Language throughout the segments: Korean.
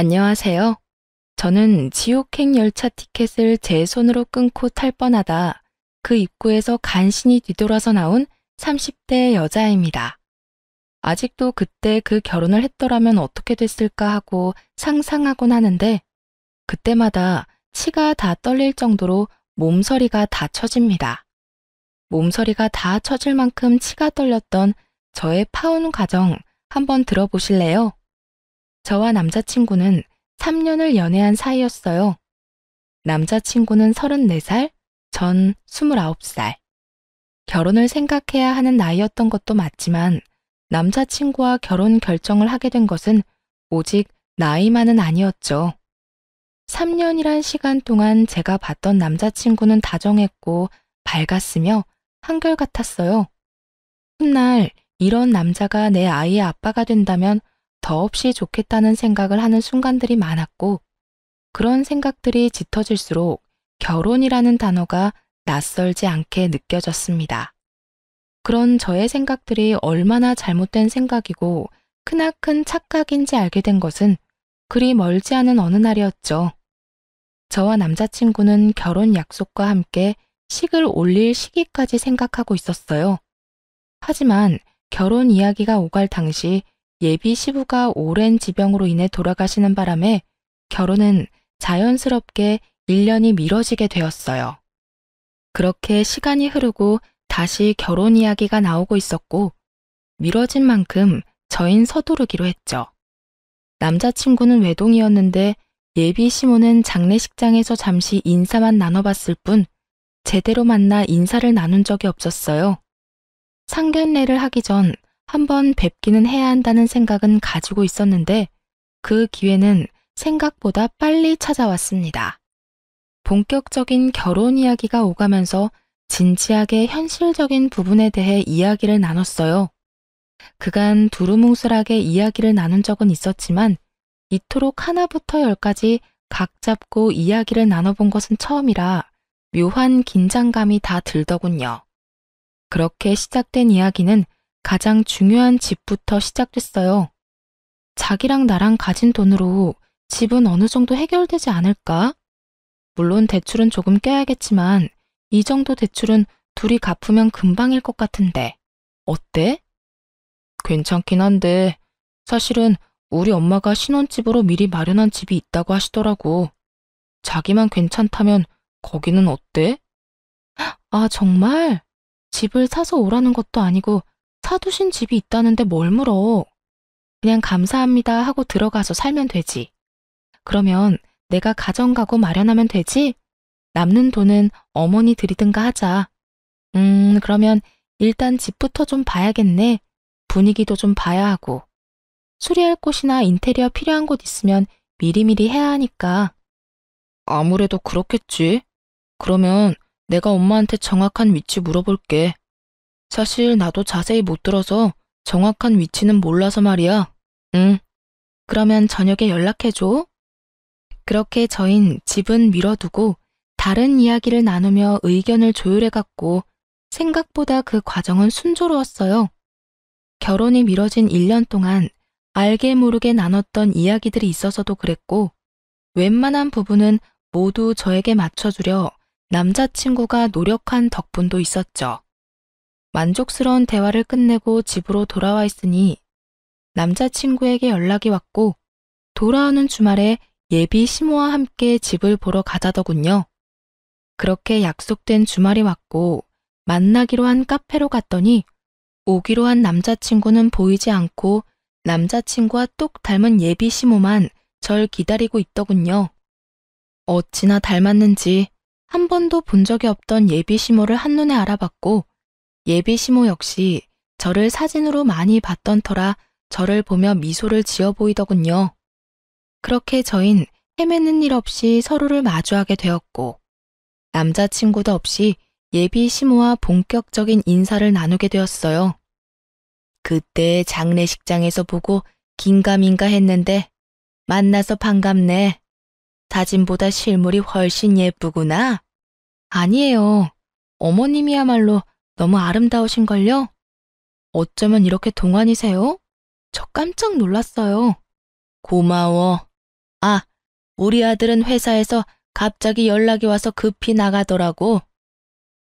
안녕하세요. 저는 지옥행 열차 티켓을 제 손으로 끊고 탈 뻔하다 그 입구에서 간신히 뒤돌아서 나온 30대 여자입니다. 아직도 그때 그 결혼을 했더라면 어떻게 됐을까 하고 상상하곤 하는데 그때마다 치가 다 떨릴 정도로 몸서리가 다 처집니다. 몸서리가 다 처질 만큼 치가 떨렸던 저의 파혼 과정 한번 들어보실래요? 저와 남자친구는 3년을 연애한 사이였어요. 남자친구는 34살, 전 29살. 결혼을 생각해야 하는 나이였던 것도 맞지만 남자친구와 결혼 결정을 하게 된 것은 오직 나이만은 아니었죠. 3년이란 시간 동안 제가 봤던 남자친구는 다정했고 밝았으며 한결같았어요. 훗날 이런 남자가 내 아이의 아빠가 된다면 더없이 좋겠다는 생각을 하는 순간들이 많았고 그런 생각들이 짙어질수록 결혼이라는 단어가 낯설지 않게 느껴졌습니다. 그런 저의 생각들이 얼마나 잘못된 생각이고 크나큰 착각인지 알게 된 것은 그리 멀지 않은 어느 날이었죠. 저와 남자친구는 결혼 약속과 함께 식을 올릴 시기까지 생각하고 있었어요. 하지만 결혼 이야기가 오갈 당시 예비 시부가 오랜 지병으로 인해 돌아가시는 바람에 결혼은 자연스럽게 1년이 미뤄지게 되었어요. 그렇게 시간이 흐르고 다시 결혼 이야기가 나오고 있었고 미뤄진 만큼 저흰 서두르기로 했죠. 남자친구는 외동이었는데 예비 시모는 장례식장에서 잠시 인사만 나눠봤을 뿐 제대로 만나 인사를 나눈 적이 없었어요. 상견례를 하기 전 한번 뵙기는 해야 한다는 생각은 가지고 있었는데 그 기회는 생각보다 빨리 찾아왔습니다. 본격적인 결혼 이야기가 오가면서 진지하게 현실적인 부분에 대해 이야기를 나눴어요. 그간 두루뭉술하게 이야기를 나눈 적은 있었지만 이토록 하나부터 열까지 각 잡고 이야기를 나눠본 것은 처음이라 묘한 긴장감이 다 들더군요. 그렇게 시작된 이야기는 가장 중요한 집부터 시작됐어요. 자기랑 나랑 가진 돈으로 집은 어느 정도 해결되지 않을까? 물론 대출은 조금 껴야겠지만 이 정도 대출은 둘이 갚으면 금방일 것 같은데 어때? 괜찮긴 한데 사실은 우리 엄마가 신혼집으로 미리 마련한 집이 있다고 하시더라고. 자기만 괜찮다면 거기는 어때? 아, 정말? 집을 사서 오라는 것도 아니고 사두신 집이 있다는데 뭘 물어. 그냥 감사합니다 하고 들어가서 살면 되지. 그러면 내가 가정가구 마련하면 되지? 남는 돈은 어머니 드리든가 하자. 그러면 일단 집부터 좀 봐야겠네. 분위기도 좀 봐야 하고. 수리할 곳이나 인테리어 필요한 곳 있으면 미리미리 해야 하니까. 아무래도 그렇겠지. 그러면 내가 엄마한테 정확한 위치 물어볼게. 사실 나도 자세히 못 들어서 정확한 위치는 몰라서 말이야. 응. 그러면 저녁에 연락해줘. 그렇게 저흰 집은 미뤄두고 다른 이야기를 나누며 의견을 조율해갔고 생각보다 그 과정은 순조로웠어요. 결혼이 미뤄진 1년 동안 알게 모르게 나눴던 이야기들이 있어서도 그랬고 웬만한 부분은 모두 저에게 맞춰주려 남자친구가 노력한 덕분도 있었죠. 만족스러운 대화를 끝내고 집으로 돌아와 있으니 남자친구에게 연락이 왔고 돌아오는 주말에 예비 시모와 함께 집을 보러 가자더군요. 그렇게 약속된 주말이 왔고 만나기로 한 카페로 갔더니 오기로 한 남자친구는 보이지 않고 남자친구와 똑 닮은 예비 시모만 절 기다리고 있더군요. 어찌나 닮았는지 한 번도 본 적이 없던 예비 시모를 한눈에 알아봤고 예비 시모 역시 저를 사진으로 많이 봤던 터라 저를 보며 미소를 지어 보이더군요. 그렇게 저흰 헤매는 일 없이 서로를 마주하게 되었고 남자친구도 없이 예비 시모와 본격적인 인사를 나누게 되었어요. 그때 장례식장에서 보고 긴가민가 했는데 만나서 반갑네. 사진보다 실물이 훨씬 예쁘구나. 아니에요. 어머님이야말로 너무 아름다우신걸요? 어쩌면 이렇게 동안이세요? 저 깜짝 놀랐어요. 고마워. 아, 우리 아들은 회사에서 갑자기 연락이 와서 급히 나가더라고.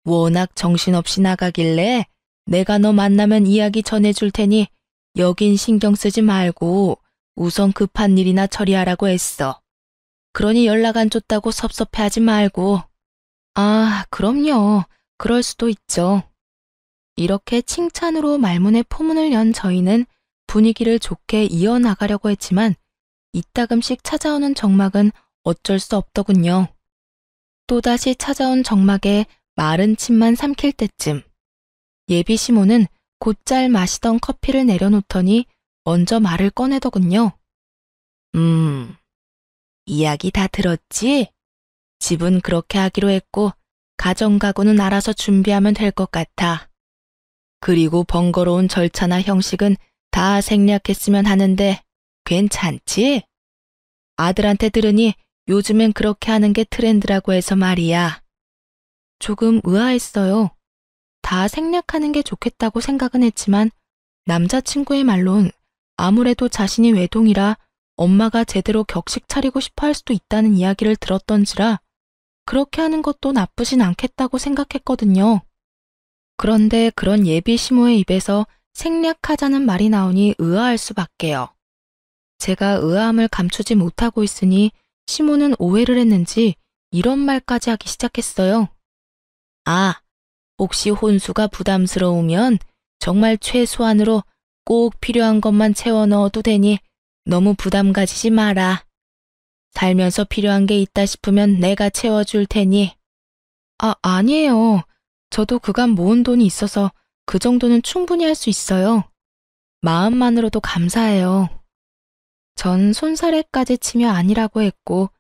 워낙 정신없이 나가길래 내가 너 만나면 이야기 전해줄 테니 여긴 신경 쓰지 말고 우선 급한 일이나 처리하라고 했어. 그러니 연락 안 줬다고 섭섭해하지 말고. 아, 그럼요. 그럴 수도 있죠. 이렇게 칭찬으로 말문에 포문을 연 저희는 분위기를 좋게 이어나가려고 했지만 이따금씩 찾아오는 정막은 어쩔 수 없더군요. 또다시 찾아온 정막에 마른 침만 삼킬 때쯤 예비 시모는 곧잘 마시던 커피를 내려놓더니 먼저 말을 꺼내더군요. 이야기 다 들었지? 집은 그렇게 하기로 했고 가정가구는 알아서 준비하면 될 것 같아. 그리고 번거로운 절차나 형식은 다 생략했으면 하는데 괜찮지? 아들한테 들으니 요즘엔 그렇게 하는 게 트렌드라고 해서 말이야. 조금 의아했어요. 다 생략하는 게 좋겠다고 생각은 했지만 남자친구의 말론 아무래도 자신이 외동이라 엄마가 제대로 격식 차리고 싶어 할 수도 있다는 이야기를 들었던지라 그렇게 하는 것도 나쁘진 않겠다고 생각했거든요. 그런데 그런 예비 시모의 입에서 생략하자는 말이 나오니 의아할 수밖에요. 제가 의아함을 감추지 못하고 있으니 시모는 오해를 했는지 이런 말까지 하기 시작했어요. 아, 혹시 혼수가 부담스러우면 정말 최소한으로 꼭 필요한 것만 채워 넣어도 되니 너무 부담 가지지 마라. 살면서 필요한 게 있다 싶으면 내가 채워줄 테니. 아, 아니에요. 저도 그간 모은 돈이 있어서 그 정도는 충분히 할 수 있어요. 마음만으로도 감사해요. 전 손사래까지 치며 아니라고 했고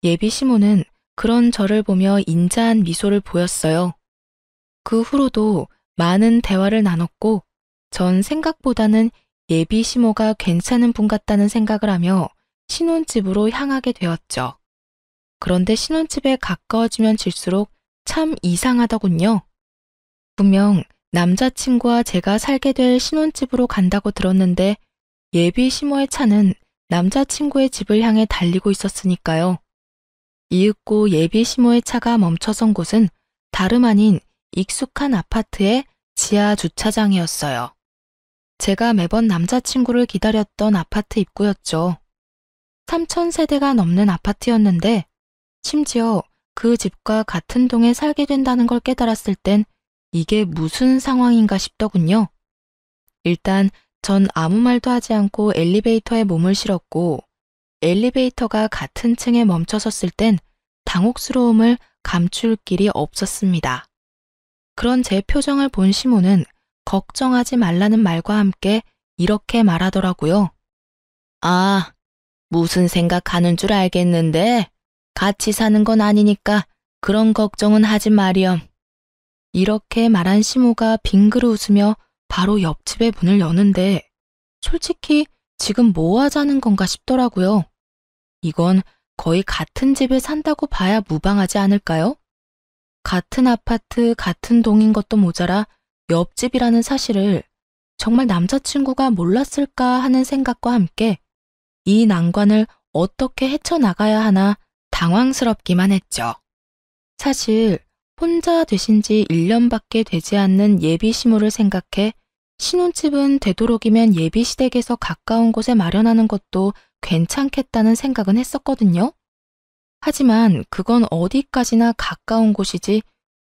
예비 시모는 그런 저를 보며 인자한 미소를 보였어요. 그 후로도 많은 대화를 나눴고 전 생각보다는 예비 시모가 괜찮은 분 같다는 생각을 하며 신혼집으로 향하게 되었죠. 그런데 신혼집에 가까워지면 질수록 참 이상하더군요. 분명 남자친구와 제가 살게 될 신혼집으로 간다고 들었는데 예비 시모의 차는 남자친구의 집을 향해 달리고 있었으니까요. 이윽고 예비 시모의 차가 멈춰선 곳은 다름 아닌 익숙한 아파트의 지하 주차장이었어요. 제가 매번 남자친구를 기다렸던 아파트 입구였죠. 3,000세대가 넘는 아파트였는데 심지어 그 집과 같은 동에 살게 된다는 걸 깨달았을 땐 이게 무슨 상황인가 싶더군요. 일단 전 아무 말도 하지 않고 엘리베이터에 몸을 실었고 엘리베이터가 같은 층에 멈춰섰을 땐 당혹스러움을 감출 길이 없었습니다. 그런 제 표정을 본 시모는 걱정하지 말라는 말과 함께 이렇게 말하더라고요. 아, 무슨 생각하는 줄 알겠는데 같이 사는 건 아니니까 그런 걱정은 하지 마렴. 이렇게 말한 시모가 빙그르 웃으며 바로 옆집의 문을 여는데 솔직히 지금 뭐 하자는 건가 싶더라고요. 이건 거의 같은 집에 산다고 봐야 무방하지 않을까요? 같은 아파트, 같은 동인 것도 모자라 옆집이라는 사실을 정말 남자친구가 몰랐을까 하는 생각과 함께 이 난관을 어떻게 헤쳐나가야 하나 당황스럽기만 했죠. 사실 혼자 되신 지 1년밖에 되지 않는 예비 시모를 생각해 신혼집은 되도록이면 예비 시댁에서 가까운 곳에 마련하는 것도 괜찮겠다는 생각은 했었거든요. 하지만 그건 어디까지나 가까운 곳이지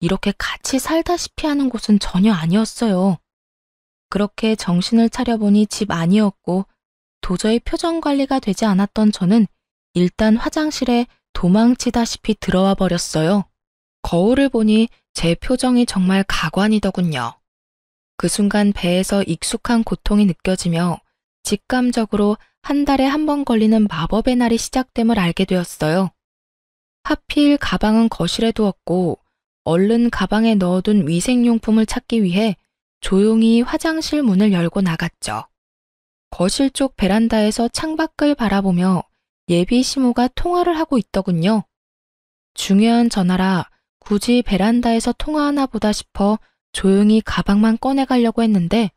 이렇게 같이 살다시피 하는 곳은 전혀 아니었어요. 그렇게 정신을 차려보니 집 아니었고 도저히 표정 관리가 되지 않았던 저는 일단 화장실에 도망치다시피 들어와 버렸어요. 거울을 보니 제 표정이 정말 가관이더군요. 그 순간 배에서 익숙한 고통이 느껴지며 직감적으로 한 달에 한 번 걸리는 마법의 날이 시작됨을 알게 되었어요. 하필 가방은 거실에 두었고 얼른 가방에 넣어둔 위생용품을 찾기 위해 조용히 화장실 문을 열고 나갔죠. 거실 쪽 베란다에서 창밖을 바라보며 예비 시모가 통화를 하고 있더군요. 중요한 전화라 굳이 베란다에서 통화하나 보다 싶어 조용히 가방만 꺼내가려고 했는데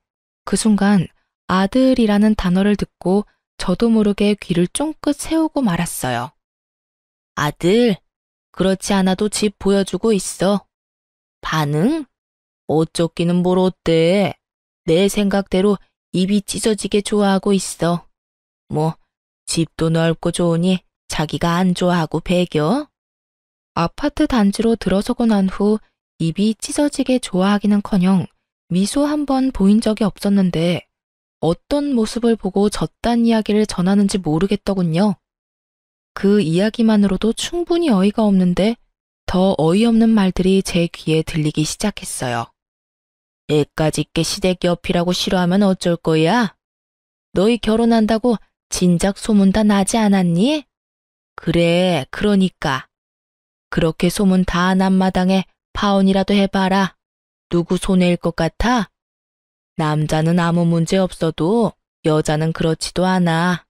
그 순간 아들이라는 단어를 듣고 저도 모르게 귀를 쫑긋 세우고 말았어요. 아들, 그렇지 않아도 집 보여주고 있어. 반응? 어쩌기는 뭘 어때? 내 생각대로 입이 찢어지게 좋아하고 있어. 뭐, 집도 넓고 좋으니 자기가 안 좋아하고 배겨? 아파트 단지로 들어서고 난 후 입이 찢어지게 좋아하기는커녕 미소 한 번 보인 적이 없었는데 어떤 모습을 보고 저딴 이야기를 전하는지 모르겠더군요. 그 이야기만으로도 충분히 어이가 없는데 더 어이없는 말들이 제 귀에 들리기 시작했어요. 애까지 게 시댁 옆이라고 싫어하면 어쩔 거야? 너희 결혼한다고 진작 소문 다 나지 않았니? 그래, 그러니까. 그렇게 소문 다 난 마당에 파혼이라도 해봐라. 누구 손해일 것 같아? 남자는 아무 문제 없어도 여자는 그렇지도 않아.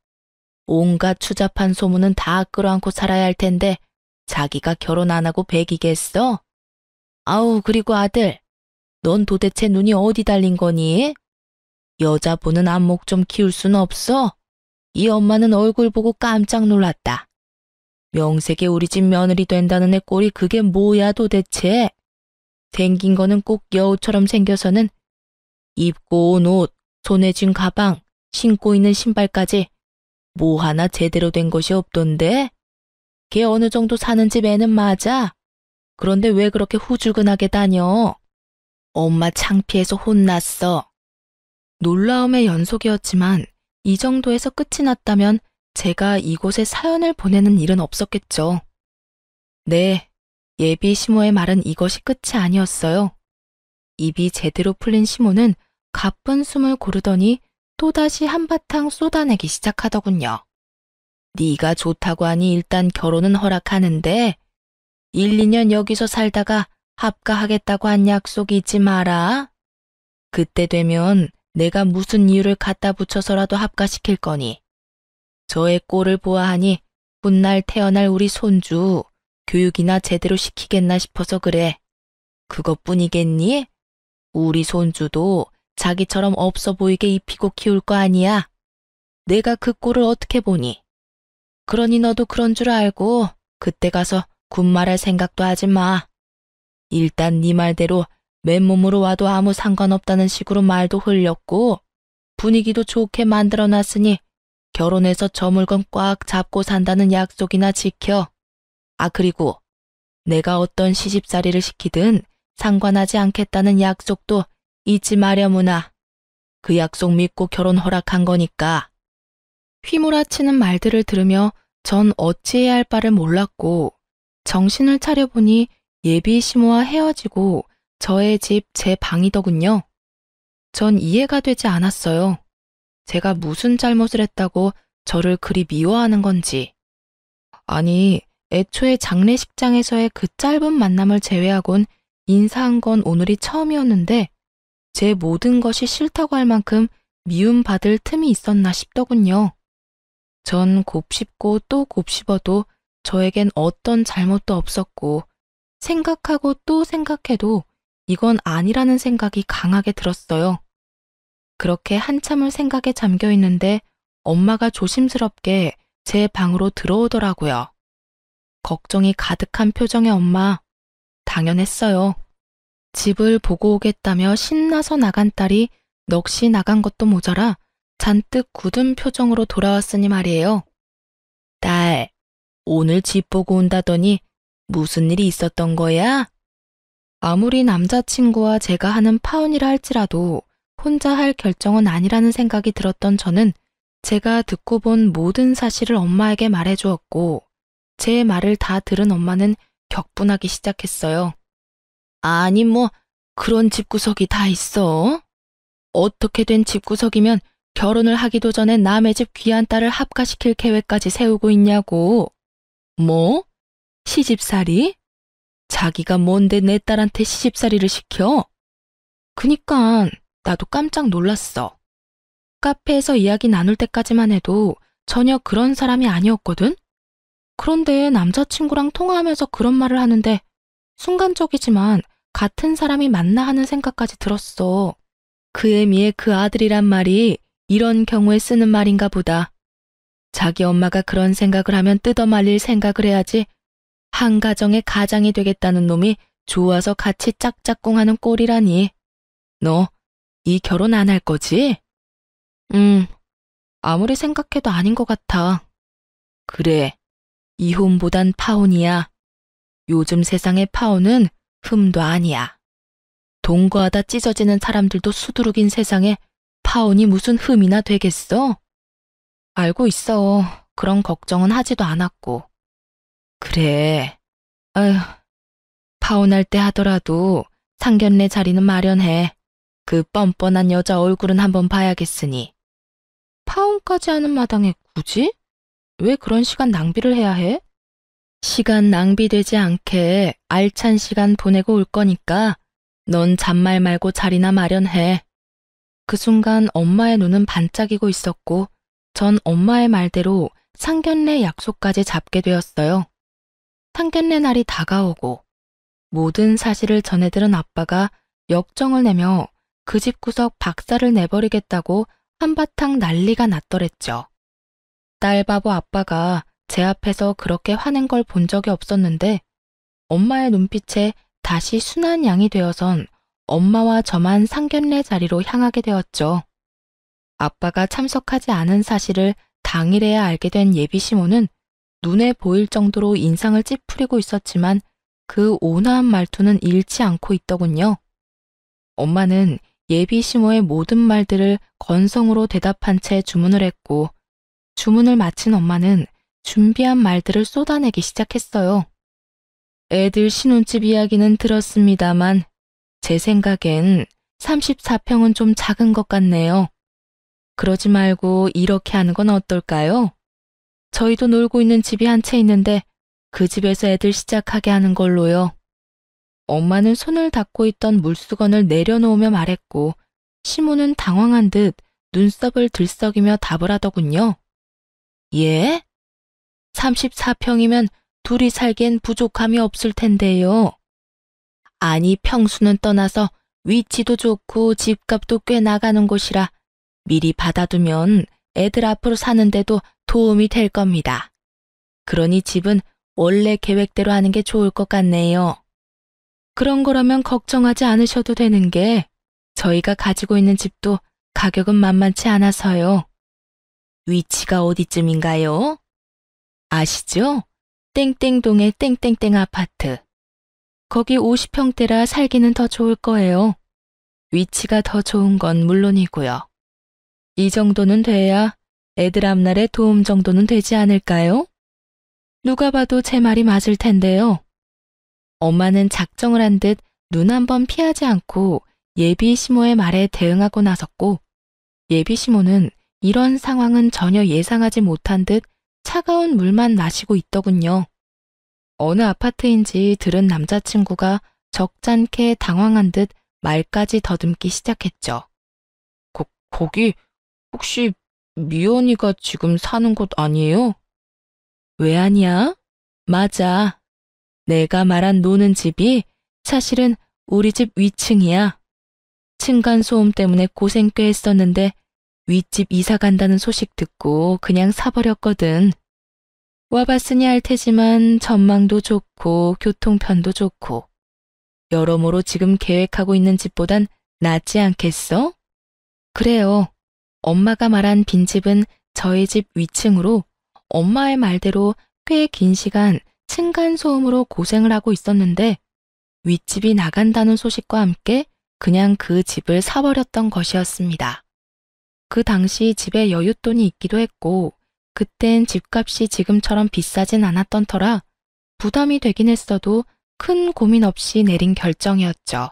온갖 추잡한 소문은 다 끌어안고 살아야 할 텐데 자기가 결혼 안 하고 배기겠어? 아우, 그리고 아들, 넌 도대체 눈이 어디 달린 거니? 여자 보는 안목 좀 키울 순 없어? 이 엄마는 얼굴 보고 깜짝 놀랐다. 명색에 우리 집 며느리 된다는 애 꼴이 그게 뭐야 도대체? 생긴 거는 꼭 여우처럼 생겨서는 입고 온 옷, 손에 쥔 가방, 신고 있는 신발까지 뭐 하나 제대로 된 것이 없던데? 걔 어느 정도 사는 집 애는 맞아. 그런데 왜 그렇게 후줄근하게 다녀? 엄마 창피해서 혼났어. 놀라움의 연속이었지만 이 정도에서 끝이 났다면 제가 이곳에 사연을 보내는 일은 없었겠죠. 네, 예비 시모의 말은 이것이 끝이 아니었어요. 입이 제대로 풀린 시모는 가쁜 숨을 고르더니 또다시 한바탕 쏟아내기 시작하더군요. 네가 좋다고 하니 일단 결혼은 허락하는데 1, 2년 여기서 살다가 합가하겠다고 한 약속이 잊지 마라. 그때 되면 내가 무슨 이유를 갖다 붙여서라도 합가시킬 거니. 저의 꼴을 보아하니 훗날 태어날 우리 손주 교육이나 제대로 시키겠나 싶어서 그래. 그것뿐이겠니? 우리 손주도 자기처럼 없어 보이게 입히고 키울 거 아니야. 내가 그 꼴을 어떻게 보니? 그러니 너도 그런 줄 알고 그때 가서 군말할 생각도 하지 마. 일단 네 말대로 맨몸으로 와도 아무 상관없다는 식으로 말도 흘렸고 분위기도 좋게 만들어놨으니 결혼해서 저 물건 꽉 잡고 산다는 약속이나 지켜. 아, 그리고 내가 어떤 시집살이를 시키든 상관하지 않겠다는 약속도 잊지 마려무나. 그 약속 믿고 결혼 허락한 거니까. 휘몰아치는 말들을 들으며 전 어찌해야 할 바를 몰랐고 정신을 차려보니 예비 시모와 헤어지고 저의 집 제 방이더군요. 전 이해가 되지 않았어요. 제가 무슨 잘못을 했다고 저를 그리 미워하는 건지. 아니, 애초에 장례식장에서의 그 짧은 만남을 제외하곤 인사한 건 오늘이 처음이었는데 제 모든 것이 싫다고 할 만큼 미움받을 틈이 있었나 싶더군요. 전 곱씹고 또 곱씹어도 저에겐 어떤 잘못도 없었고 생각하고 또 생각해도 이건 아니라는 생각이 강하게 들었어요. 그렇게 한참을 생각에 잠겨 있는데 엄마가 조심스럽게 제 방으로 들어오더라고요. 걱정이 가득한 표정의 엄마. 당연했어요. 집을 보고 오겠다며 신나서 나간 딸이 넋이 나간 것도 모자라 잔뜩 굳은 표정으로 돌아왔으니 말이에요. 딸, 오늘 집 보고 온다더니 무슨 일이 있었던 거야? 아무리 남자친구와 제가 하는 파혼이라 할지라도 혼자 할 결정은 아니라는 생각이 들었던 저는 제가 듣고 본 모든 사실을 엄마에게 말해주었고 제 말을 다 들은 엄마는 격분하기 시작했어요. 아니 뭐 그런 집구석이 다 있어? 어떻게 된 집구석이면 결혼을 하기도 전에 남의 집 귀한 딸을 합가시킬 계획까지 세우고 있냐고. 뭐? 시집살이? 자기가 뭔데 내 딸한테 시집살이를 시켜? 그니깐 나도 깜짝 놀랐어. 카페에서 이야기 나눌 때까지만 해도 전혀 그런 사람이 아니었거든? 그런데 남자친구랑 통화하면서 그런 말을 하는데 순간적이지만 같은 사람이 맞나 하는 생각까지 들었어. 그애미의 그 아들이란 말이 이런 경우에 쓰는 말인가 보다. 자기 엄마가 그런 생각을 하면 뜯어말릴 생각을 해야지. 한 가정의 가장이 되겠다는 놈이 좋아서 같이 짝짝꿍하는 꼴이라니. 너 이 결혼 안 할 거지? 아무리 생각해도 아닌 것 같아. 그래, 이혼보단 파혼이야. 요즘 세상의 파혼은 흠도 아니야. 동거하다 찢어지는 사람들도 수두룩인 세상에 파혼이 무슨 흠이나 되겠어? 알고 있어. 그런 걱정은 하지도 않았고. 그래. 아휴, 파혼할 때 하더라도 상견례 자리는 마련해. 그 뻔뻔한 여자 얼굴은 한번 봐야겠으니. 파혼까지 하는 마당에 굳이? 왜 그런 시간 낭비를 해야 해? 시간 낭비되지 않게 알찬 시간 보내고 올 거니까 넌 잔말 말고 자리나 마련해. 그 순간 엄마의 눈은 반짝이고 있었고 전 엄마의 말대로 상견례 약속까지 잡게 되었어요. 상견례 날이 다가오고 모든 사실을 전해들은 아빠가 역정을 내며 그 집구석 박살을 내버리겠다고 한바탕 난리가 났더랬죠. 딸바보 아빠가 제 앞에서 그렇게 화낸 걸 본 적이 없었는데 엄마의 눈빛에 다시 순한 양이 되어선 엄마와 저만 상견례 자리로 향하게 되었죠. 아빠가 참석하지 않은 사실을 당일에야 알게 된 예비 시모는 눈에 보일 정도로 인상을 찌푸리고 있었지만 그 온화한 말투는 잃지 않고 있더군요. 엄마는 예비 시모의 모든 말들을 건성으로 대답한 채 주문을 했고 주문을 마친 엄마는 준비한 말들을 쏟아내기 시작했어요. 애들 신혼집 이야기는 들었습니다만 제 생각엔 34평은 좀 작은 것 같네요. 그러지 말고 이렇게 하는 건 어떨까요? 저희도 놀고 있는 집이 한 채 있는데 그 집에서 애들 시작하게 하는 걸로요. 엄마는 손을 닦고 있던 물수건을 내려놓으며 말했고 시모는 당황한 듯 눈썹을 들썩이며 답을 하더군요. 예? 34평이면 둘이 살기엔 부족함이 없을 텐데요. 아니 평수는 떠나서 위치도 좋고 집값도 꽤 나가는 곳이라 미리 받아두면 애들 앞으로 사는데도 도움이 될 겁니다. 그러니 집은 원래 계획대로 하는 게 좋을 것 같네요. 그런 거라면 걱정하지 않으셔도 되는 게 저희가 가지고 있는 집도 가격은 만만치 않아서요. 위치가 어디쯤인가요? 아시죠? 땡땡동의 땡땡땡 아파트. 거기 50평대라 살기는 더 좋을 거예요. 위치가 더 좋은 건 물론이고요. 이 정도는 돼야 애들 앞날에 도움 정도는 되지 않을까요? 누가 봐도 제 말이 맞을 텐데요. 엄마는 작정을 한 듯 눈 한 번 피하지 않고 예비 시모의 말에 대응하고 나섰고 예비 시모는 이런 상황은 전혀 예상하지 못한 듯 차가운 물만 마시고 있더군요. 어느 아파트인지 들은 남자친구가 적잖게 당황한 듯 말까지 더듬기 시작했죠. 거기 혹시 미연이가 지금 사는 곳 아니에요? 왜 아니야? 맞아. 내가 말한 노는 집이 사실은 우리 집 위층이야. 층간소음 때문에 고생 꽤 했었는데 윗집 이사 간다는 소식 듣고 그냥 사버렸거든. 와봤으니 알 테지만 전망도 좋고 교통편도 좋고 여러모로 지금 계획하고 있는 집보단 낫지 않겠어? 그래요. 엄마가 말한 빈집은 저희 집 위층으로 엄마의 말대로 꽤 긴 시간 층간소음으로 고생을 하고 있었는데 윗집이 나간다는 소식과 함께 그냥 그 집을 사버렸던 것이었습니다. 그 당시 집에 여윳돈이 있기도 했고 그땐 집값이 지금처럼 비싸진 않았던 터라 부담이 되긴 했어도 큰 고민 없이 내린 결정이었죠.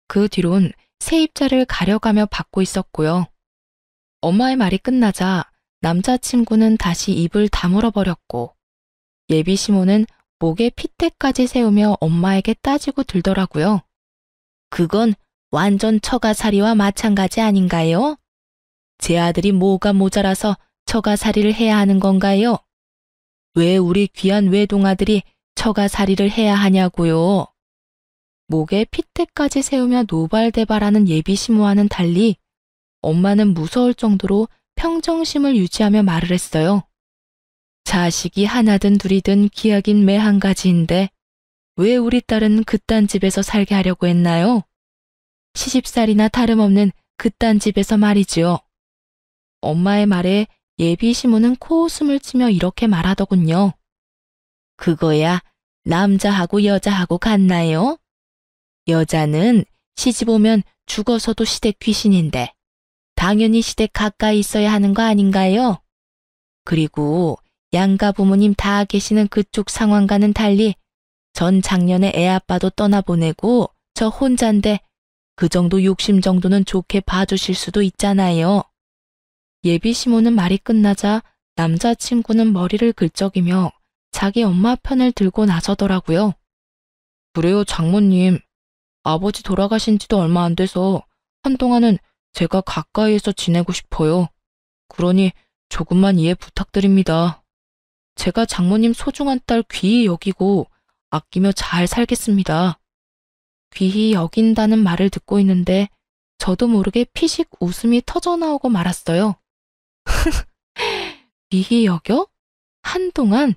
그 뒤론 세입자를 가려가며 받고 있었고요. 엄마의 말이 끝나자 남자친구는 다시 입을 다물어 버렸고 예비 시모는 목에 핏대까지 세우며 엄마에게 따지고 들더라고요. 그건 완전 처가살이와 마찬가지 아닌가요? 제 아들이 뭐가 모자라서 처가살이를 해야 하는 건가요? 왜 우리 귀한 외동아들이 처가살이를 해야 하냐고요? 목에 핏대까지 세우며 노발대발하는 예비 시모와는 달리 엄마는 무서울 정도로 평정심을 유지하며 말을 했어요. 자식이 하나든 둘이든 기약인 매 한 가지인데 왜 우리 딸은 그딴 집에서 살게 하려고 했나요? 시집살이나 다름없는 그딴 집에서 말이지요. 엄마의 말에 예비 시모는 코웃음을 치며 이렇게 말하더군요. 그거야 남자하고 여자하고 같나요? 여자는 시집 오면 죽어서도 시댁 귀신인데 당연히 시댁 가까이 있어야 하는 거 아닌가요? 그리고 양가 부모님 다 계시는 그쪽 상황과는 달리 전 작년에 애 아빠도 떠나보내고 저 혼잔데 그 정도 욕심 정도는 좋게 봐주실 수도 있잖아요. 예비 시모는 말이 끝나자 남자친구는 머리를 긁적이며 자기 엄마 편을 들고 나서더라고요. 그래요, 장모님. 아버지 돌아가신 지도 얼마 안 돼서 한동안은 제가 가까이에서 지내고 싶어요. 그러니 조금만 이해 부탁드립니다. 제가 장모님 소중한 딸 귀히 여기고 아끼며 잘 살겠습니다. 귀히 여긴다는 말을 듣고 있는데 저도 모르게 피식 웃음이 터져나오고 말았어요. 귀히 여겨? 한동안?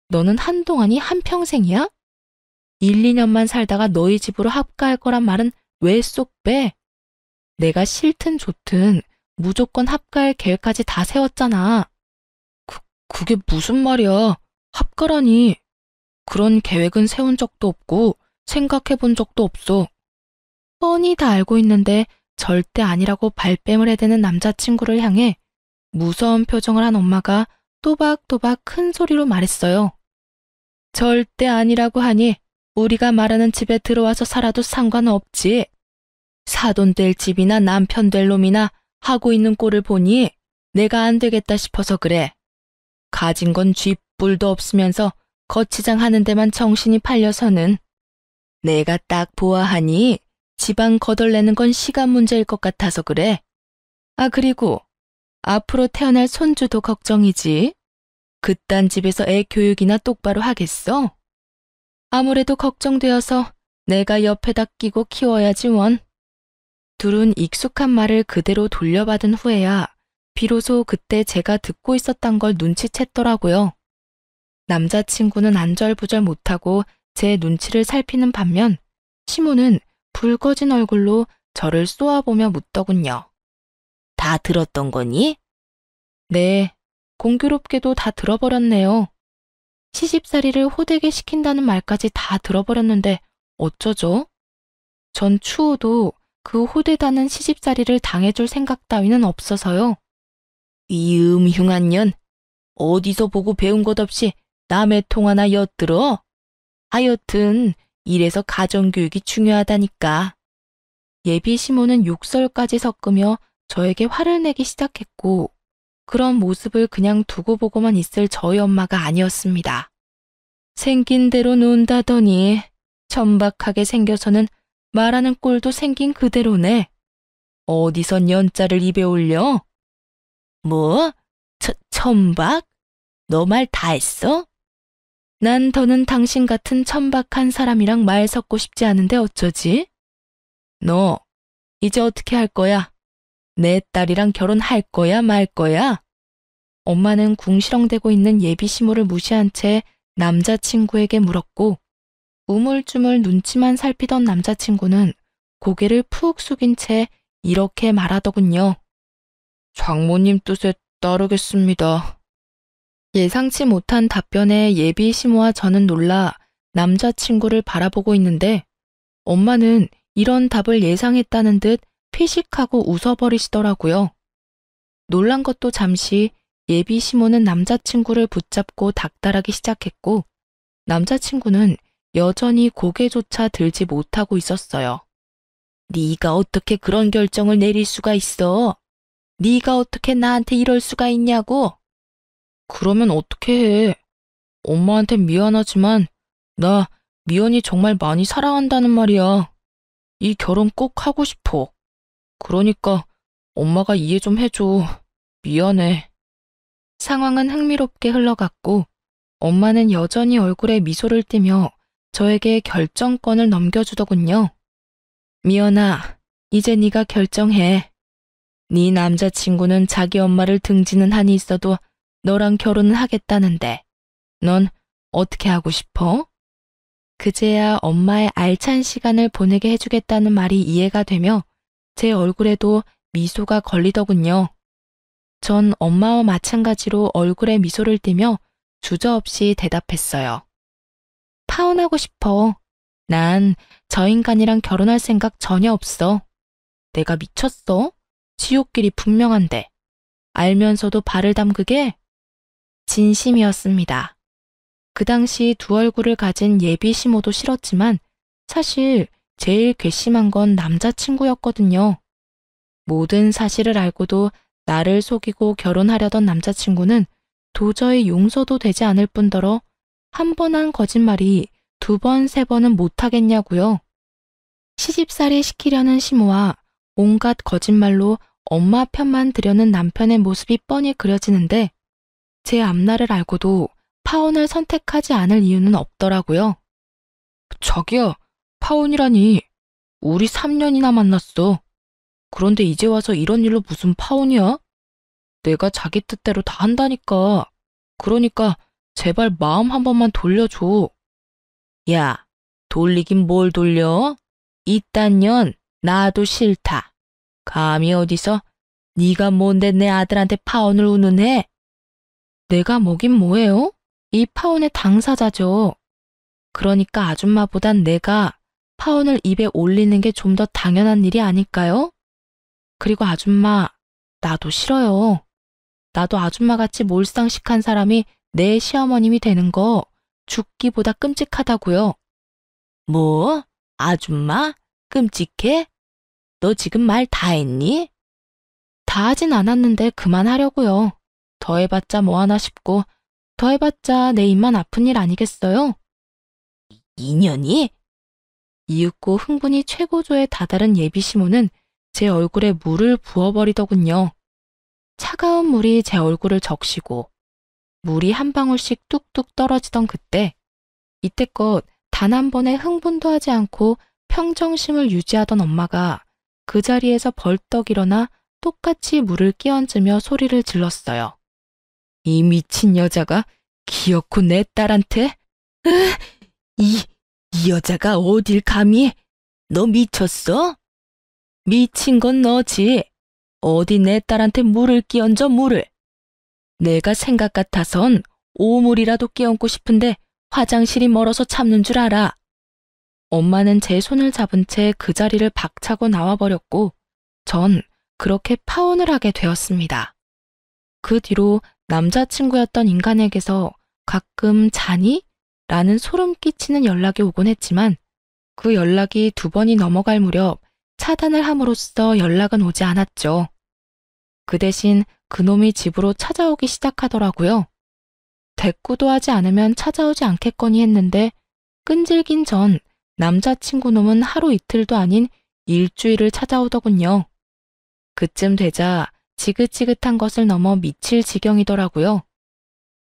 너는 한동안이 한평생이야? 1, 2년만 살다가 너희 집으로 합가할 거란 말은 왜 쏙 빼? 내가 싫든 좋든 무조건 합가할 계획까지 다 세웠잖아. 그게 무슨 말이야? 합가라니. 그런 계획은 세운 적도 없고 생각해 본 적도 없어. 뻔히 다 알고 있는데 절대 아니라고 발뺌을 해대는 남자친구를 향해 무서운 표정을 한 엄마가 또박또박 큰 소리로 말했어요. 절대 아니라고 하니 우리가 말하는 집에 들어와서 살아도 상관없지. 사돈 될 집이나 남편 될 놈이나 하고 있는 꼴을 보니 내가 안 되겠다 싶어서 그래. 가진 건 쥐뿔도 없으면서 거치장 하는 데만 정신이 팔려서는 내가 딱 보아하니 지방 거덜내는 건 시간 문제일 것 같아서 그래. 아, 그리고 앞으로 태어날 손주도 걱정이지. 그딴 집에서 애 교육이나 똑바로 하겠어? 아무래도 걱정되어서 내가 옆에다 끼고 키워야지 원. 둘은 익숙한 말을 그대로 돌려받은 후에야 비로소 그때 제가 듣고 있었단 걸 눈치챘더라고요. 남자친구는 안절부절 못하고 제 눈치를 살피는 반면 시모는 붉어진 얼굴로 저를 쏘아보며 묻더군요. 다 들었던 거니? 네, 공교롭게도 다 들어버렸네요. 시집살이를 호되게 시킨다는 말까지 다 들어버렸는데 어쩌죠? 전 추호도 그 호되다는 시집살이를 당해줄 생각 따위는 없어서요. 이 음흉한 년, 어디서 보고 배운 것 없이 남의 통 하나 엿들어? 하여튼 이래서 가정교육이 중요하다니까. 예비 시모는 욕설까지 섞으며 저에게 화를 내기 시작했고 그런 모습을 그냥 두고 보고만 있을 저희 엄마가 아니었습니다. 생긴 대로 논다더니 천박하게 생겨서는 말하는 꼴도 생긴 그대로네. 어디서 년자를 입에 올려? 뭐? 천박? 너 말 다 했어? 난 더는 당신 같은 천박한 사람이랑 말 섞고 싶지 않은데 어쩌지? 너 이제 어떻게 할 거야? 내 딸이랑 결혼할 거야 말 거야? 엄마는 궁시렁대고 있는 예비 시모를 무시한 채 남자친구에게 물었고 우물쭈물 눈치만 살피던 남자친구는 고개를 푹 숙인 채 이렇게 말하더군요. 장모님 뜻에 따르겠습니다. 예상치 못한 답변에 예비 시모와 저는 놀라 남자친구를 바라보고 있는데 엄마는 이런 답을 예상했다는 듯 피식하고 웃어버리시더라고요. 놀란 것도 잠시 예비 시모는 남자친구를 붙잡고 닥달하기 시작했고 남자친구는 여전히 고개조차 들지 못하고 있었어요. 네가 어떻게 그런 결정을 내릴 수가 있어? 네가 어떻게 나한테 이럴 수가 있냐고? 그러면 어떻게 해? 엄마한텐 미안하지만 나 미연이 정말 많이 사랑한다는 말이야. 이 결혼 꼭 하고 싶어. 그러니까 엄마가 이해 좀 해줘. 미안해. 상황은 흥미롭게 흘러갔고 엄마는 여전히 얼굴에 미소를 띠며 저에게 결정권을 넘겨주더군요. 미연아, 이제 네가 결정해. 네 남자친구는 자기 엄마를 등지는 한이 있어도 너랑 결혼은 하겠다는데 넌 어떻게 하고 싶어? 그제야 엄마의 알찬 시간을 보내게 해주겠다는 말이 이해가 되며 제 얼굴에도 미소가 걸리더군요. 전 엄마와 마찬가지로 얼굴에 미소를 띠며 주저없이 대답했어요. 파혼하고 싶어. 난 저 인간이랑 결혼할 생각 전혀 없어. 내가 미쳤어? 지옥길이 분명한데. 알면서도 발을 담그게? 진심이었습니다. 그 당시 두 얼굴을 가진 예비 시모도 싫었지만 사실 제일 괘씸한 건 남자친구였거든요. 모든 사실을 알고도 나를 속이고 결혼하려던 남자친구는 도저히 용서도 되지 않을 뿐더러 한 번 한 거짓말이 두 번, 세 번은 못하겠냐고요. 시집살이 시키려는 시모와 온갖 거짓말로 엄마 편만 들여는 남편의 모습이 뻔히 그려지는데 제 앞날을 알고도 파혼을 선택하지 않을 이유는 없더라고요. 자기야, 파혼이라니. 우리 3년이나 만났어. 그런데 이제 와서 이런 일로 무슨 파혼이야? 내가 자기 뜻대로 다 한다니까. 그러니까 제발 마음 한 번만 돌려줘. 야, 돌리긴 뭘 돌려? 이딴 년 나도 싫다. 감히 어디서 네가 뭔데 내 아들한테 파혼을 운운해? 내가 뭐긴 뭐예요? 이 파혼의 당사자죠. 그러니까 아줌마보단 내가 파혼을 입에 올리는 게 좀 더 당연한 일이 아닐까요? 그리고 아줌마, 나도 싫어요. 나도 아줌마같이 몰상식한 사람이 내 시어머님이 되는 거 죽기보다 끔찍하다고요. 뭐? 아줌마? 끔찍해? 너 지금 말 다 했니? 다 하진 않았는데 그만하려고요. 더 해봤자 뭐하나 싶고 더 해봤자 내 입만 아픈 일 아니겠어요? 인연이? 이윽고 흥분이 최고조에 다다른 예비시모는 제 얼굴에 물을 부어버리더군요. 차가운 물이 제 얼굴을 적시고 물이 한 방울씩 뚝뚝 떨어지던 그때 이때껏 단 한 번의 흥분도 하지 않고 평정심을 유지하던 엄마가 그 자리에서 벌떡 일어나 똑같이 물을 끼얹으며 소리를 질렀어요. 이 미친 여자가 기어코 내 딸한테? 이 여자가 어딜 감히? 너 미쳤어? 미친 건 너지. 어디 내 딸한테 물을 끼얹어 물을. 내가 생각 같아선 오물이라도 끼얹고 싶은데 화장실이 멀어서 참는 줄 알아. 엄마는 제 손을 잡은 채 그 자리를 박차고 나와버렸고 전 그렇게 파혼을 하게 되었습니다. 그 뒤로 남자친구였던 인간에게서 가끔 자니? 라는 소름 끼치는 연락이 오곤 했지만 그 연락이 2번이 넘어갈 무렵 차단을 함으로써 연락은 오지 않았죠. 그 대신 그놈이 집으로 찾아오기 시작하더라고요. 대꾸도 하지 않으면 찾아오지 않겠거니 했는데 끈질긴 전 남자친구 놈은 하루 이틀도 아닌 일주일을 찾아오더군요. 그쯤 되자 지긋지긋한 것을 넘어 미칠 지경이더라고요.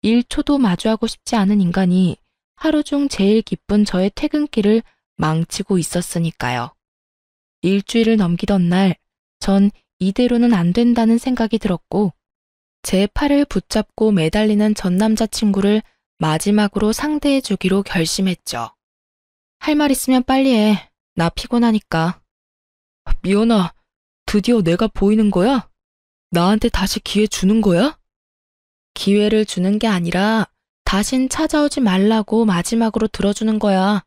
1초도 마주하고 싶지 않은 인간이 하루 중 제일 기쁜 저의 퇴근길을 망치고 있었으니까요. 일주일을 넘기던 날, 전 이대로는 안 된다는 생각이 들었고, 제 팔을 붙잡고 매달리는 전 남자친구를 마지막으로 상대해 주기로 결심했죠. 할 말 있으면 빨리 해. 나 피곤하니까. 미연아, 드디어 내가 보이는 거야? 나한테 다시 기회 주는 거야? 기회를 주는 게 아니라 다신 찾아오지 말라고 마지막으로 들어주는 거야.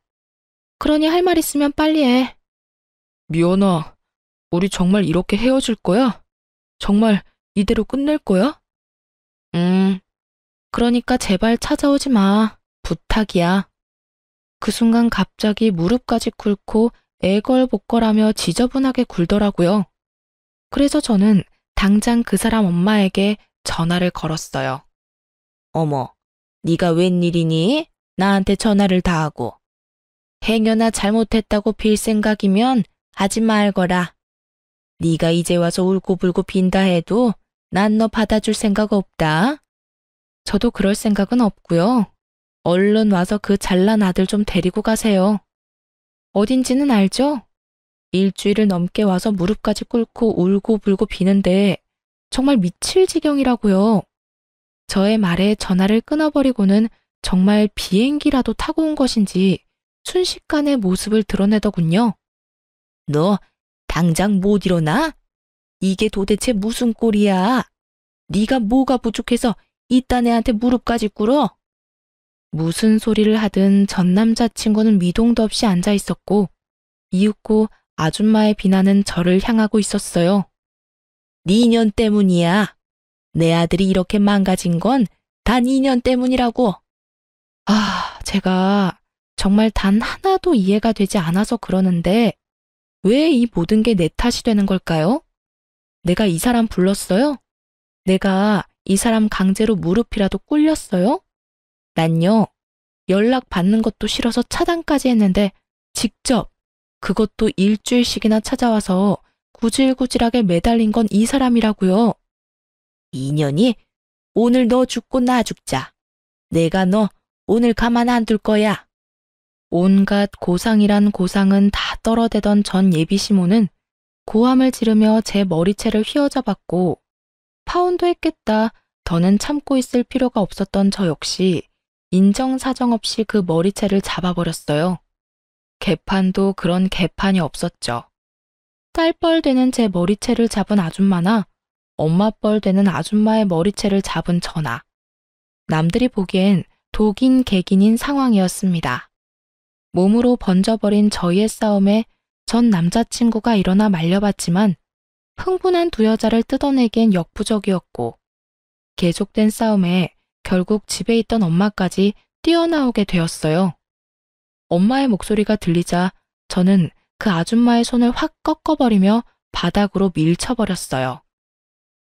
그러니 할 말 있으면 빨리 해. 미연아, 우리 정말 이렇게 헤어질 거야? 정말 이대로 끝낼 거야? 그러니까 제발 찾아오지 마. 부탁이야. 그 순간 갑자기 무릎까지 꿇고 애걸복걸하며 지저분하게 굴더라고요. 그래서 저는 당장 그 사람 엄마에게 전화를 걸었어요. 어머, 네가 웬일이니? 나한테 전화를 다 하고. 행여나 잘못했다고 빌 생각이면 하지 말거라. 네가 이제 와서 울고불고 빈다 해도 난 너 받아줄 생각 없다. 저도 그럴 생각은 없고요. 얼른 와서 그 잘난 아들 좀 데리고 가세요. 어딘지는 알죠? 일주일을 넘게 와서 무릎까지 꿇고 울고불고 비는데 정말 미칠 지경이라고요. 저의 말에 전화를 끊어버리고는 정말 비행기라도 타고 온 것인지 순식간에 모습을 드러내더군요. 너 당장 못 일어나? 이게 도대체 무슨 꼴이야? 네가 뭐가 부족해서 이딴 애한테 무릎까지 꿇어? 무슨 소리를 하든 전 남자친구는 미동도 없이 앉아 있었고 이윽고 아줌마의 비난은 저를 향하고 있었어요. 네 년 때문이야. 내 아들이 이렇게 망가진 건 다 네 년 때문이라고. 제가 정말 단 하나도 이해가 되지 않아서 그러는데 왜 이 모든 게 내 탓이 되는 걸까요? 내가 이 사람 불렀어요? 내가 이 사람 강제로 무릎이라도 꿇렸어요? 난요, 연락 받는 것도 싫어서 차단까지 했는데 직접 그것도 일주일씩이나 찾아와서 구질구질하게 매달린 건 이 사람이라고요. 인연이 오늘 너 죽고 나 죽자. 내가 너 오늘 가만 안 둘 거야. 온갖 고상이란 고상은 다 떨어대던 전 예비시모는 고함을 지르며 제 머리채를 휘어잡았고 파혼도 했겠다. 더는 참고 있을 필요가 없었던 저 역시 인정사정 없이 그 머리채를 잡아버렸어요. 개판도 그런 개판이 없었죠. 딸뻘 되는 제 머리채를 잡은 아줌마나 엄마뻘 되는 아줌마의 머리채를 잡은 저나 남들이 보기엔 독인 개긴인 상황이었습니다. 몸으로 번져버린 저희의 싸움에 전 남자친구가 일어나 말려봤지만 흥분한 두 여자를 뜯어내기엔 역부족이었고 계속된 싸움에 결국 집에 있던 엄마까지 뛰어나오게 되었어요. 엄마의 목소리가 들리자 저는 그 아줌마의 손을 확 꺾어버리며 바닥으로 밀쳐버렸어요.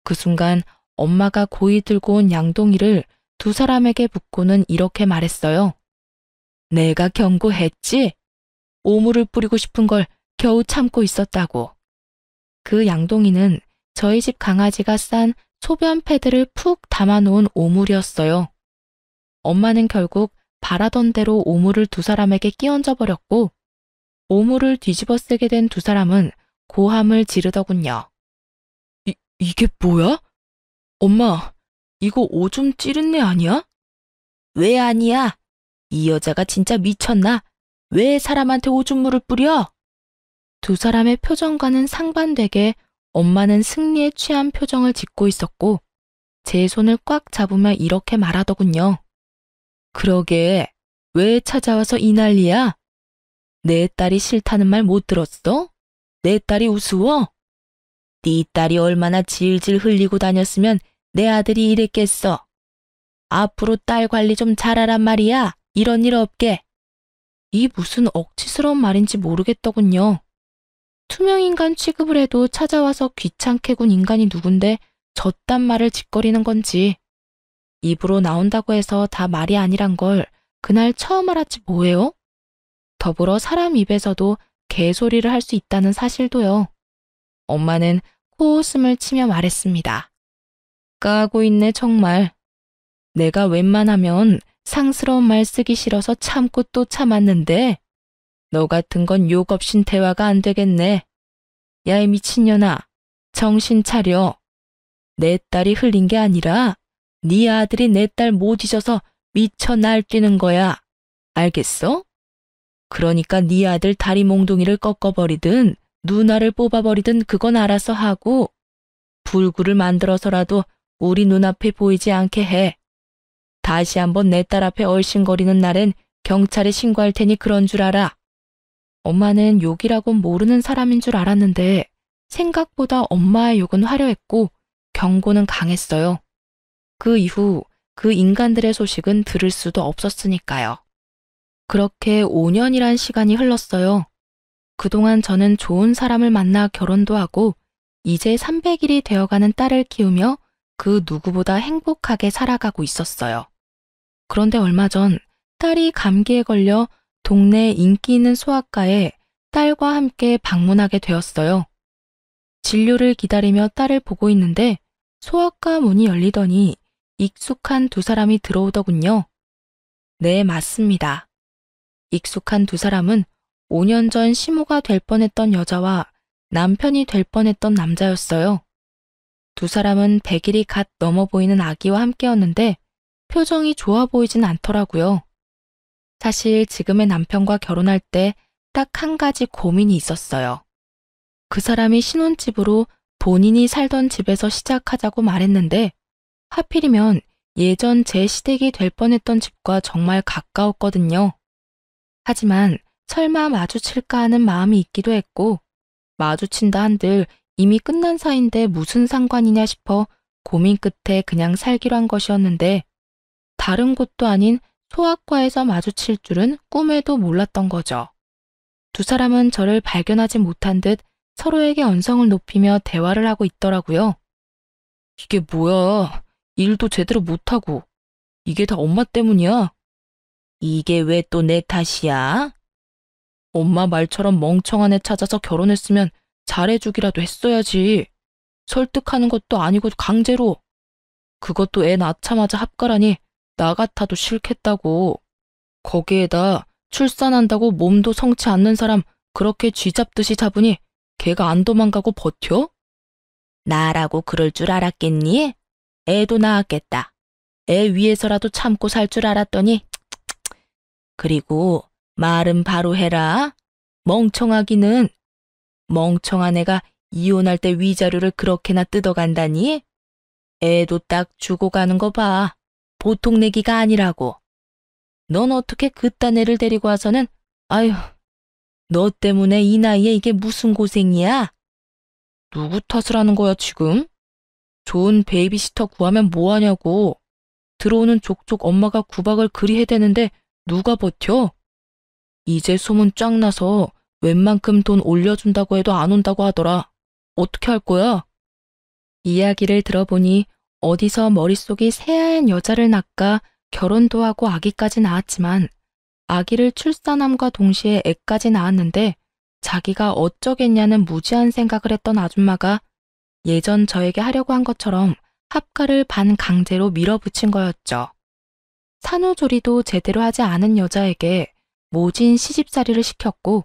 그 순간 엄마가 고이 들고 온 양동이를 두 사람에게 붓고는 이렇게 말했어요. 내가 경고했지? 오물을 뿌리고 싶은 걸 겨우 참고 있었다고. 그 양동이는 저희 집 강아지가 싼 소변 패드를 푹 담아놓은 오물이었어요. 엄마는 결국 바라던 대로 오물을 두 사람에게 끼얹어 버렸고 오물을 뒤집어 쓰게 된 두 사람은 고함을 지르더군요. 이게 뭐야? 엄마, 이거 오줌 찌른 애 아니야? 왜 아니야? 이 여자가 진짜 미쳤나? 왜 사람한테 오줌물을 뿌려? 두 사람의 표정과는 상반되게 엄마는 승리에 취한 표정을 짓고 있었고 제 손을 꽉 잡으며 이렇게 말하더군요. 그러게, 왜 찾아와서 이 난리야? 내 딸이 싫다는 말 못 들었어? 내 딸이 우스워? 네 딸이 얼마나 질질 흘리고 다녔으면 내 아들이 이랬겠어. 앞으로 딸 관리 좀 잘하란 말이야. 이런 일 없게. 이 무슨 억지스러운 말인지 모르겠더군요. 투명인간 취급을 해도 찾아와서 귀찮게 군 인간이 누군데 저딴 말을 짓거리는 건지. 입으로 나온다고 해서 다 말이 아니란 걸 그날 처음 알았지 뭐예요? 더불어 사람 입에서도 개소리를 할 수 있다는 사실도요. 엄마는 코웃음을 치며 말했습니다. 까고 있네 정말. 내가 웬만하면 상스러운 말 쓰기 싫어서 참고 또 참았는데 너 같은 건 욕 없인 대화가 안 되겠네. 야, 이 미친년아, 정신 차려. 내 딸이 흘린 게 아니라 네 아들이 내 딸 못 잊어서 미쳐 날뛰는 거야. 알겠어? 그러니까 네 아들 다리 몽둥이를 꺾어버리든 누나를 뽑아버리든 그건 알아서 하고 불구를 만들어서라도 우리 눈앞에 보이지 않게 해. 다시 한번 내 딸 앞에 얼씬거리는 날엔 경찰에 신고할 테니 그런 줄 알아. 엄마는 욕이라곤 모르는 사람인 줄 알았는데 생각보다 엄마의 욕은 화려했고 경고는 강했어요. 그 이후 그 인간들의 소식은 들을 수도 없었으니까요. 그렇게 5년이란 시간이 흘렀어요. 그동안 저는 좋은 사람을 만나 결혼도 하고 이제 300일이 되어가는 딸을 키우며 그 누구보다 행복하게 살아가고 있었어요. 그런데 얼마 전 딸이 감기에 걸려 동네 인기 있는 소아과에 딸과 함께 방문하게 되었어요. 진료를 기다리며 딸을 보고 있는데 소아과 문이 열리더니 익숙한 두 사람이 들어오더군요. 네, 맞습니다. 익숙한 두 사람은 5년 전 시모가 될 뻔했던 여자와 남편이 될 뻔했던 남자였어요. 두 사람은 100일이 갓 넘어 보이는 아기와 함께였는데 표정이 좋아 보이진 않더라고요. 사실 지금의 남편과 결혼할 때 딱 한 가지 고민이 있었어요. 그 사람이 신혼집으로 본인이 살던 집에서 시작하자고 말했는데 하필이면 예전 제 시댁이 될 뻔했던 집과 정말 가까웠거든요. 하지만 설마 마주칠까 하는 마음이 있기도 했고 마주친다 한들 이미 끝난 사이인데 무슨 상관이냐 싶어 고민 끝에 그냥 살기로 한 것이었는데 다른 곳도 아닌 소아과에서 마주칠 줄은 꿈에도 몰랐던 거죠. 두 사람은 저를 발견하지 못한 듯 서로에게 언성을 높이며 대화를 하고 있더라고요. 이게 뭐야? 일도 제대로 못하고. 이게 다 엄마 때문이야. 이게 왜 또 내 탓이야? 엄마 말처럼 멍청한 애 찾아서 결혼했으면 잘해주기라도 했어야지. 설득하는 것도 아니고 강제로. 그것도 애 낳자마자 합가라니 나 같아도 싫겠다고. 거기에다 출산한다고 몸도 성치 않는 사람 그렇게 쥐잡듯이 잡으니 걔가 안 도망가고 버텨? 나라고 그럴 줄 알았겠니? 애도 낳았겠다. 애 위해서라도 참고 살 줄 알았더니 그리고 말은 바로 해라. 멍청하기는. 멍청한 애가 이혼할 때 위자료를 그렇게나 뜯어간다니? 애도 딱 주고 가는 거 봐. 보통 내기가 아니라고. 넌 어떻게 그딴 애를 데리고 와서는 아휴, 너 때문에 이 나이에 이게 무슨 고생이야? 누구 탓을 하는 거야 지금? 좋은 베이비시터 구하면 뭐하냐고. 들어오는 족족 엄마가 구박을 그리 해대는데 누가 버텨? 이제 소문 쫙 나서 웬만큼 돈 올려준다고 해도 안 온다고 하더라. 어떻게 할 거야? 이야기를 들어보니 어디서 머릿속이 새하얀 여자를 낳까 결혼도 하고 아기까지 낳았지만 아기를 출산함과 동시에 애까지 낳았는데 자기가 어쩌겠냐는 무지한 생각을 했던 아줌마가 예전 저에게 하려고 한 것처럼 합가를 반강제로 밀어붙인 거였죠. 산후조리도 제대로 하지 않은 여자에게 모진 시집살이를 시켰고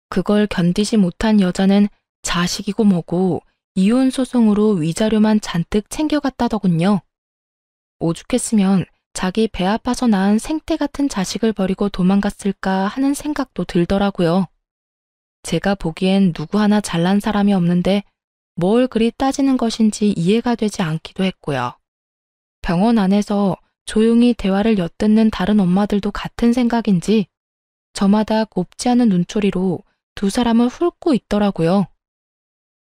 그걸 견디지 못한 여자는 자식이고 뭐고 이혼 소송으로 위자료만 잔뜩 챙겨갔다더군요. 오죽했으면 자기 배 아파서 낳은 생태 같은 자식을 버리고 도망갔을까 하는 생각도 들더라고요. 제가 보기엔 누구 하나 잘난 사람이 없는데 뭘 그리 따지는 것인지 이해가 되지 않기도 했고요. 병원 안에서 조용히 대화를 엿듣는 다른 엄마들도 같은 생각인지 저마다 곱지 않은 눈초리로 두 사람을 훑고 있더라고요.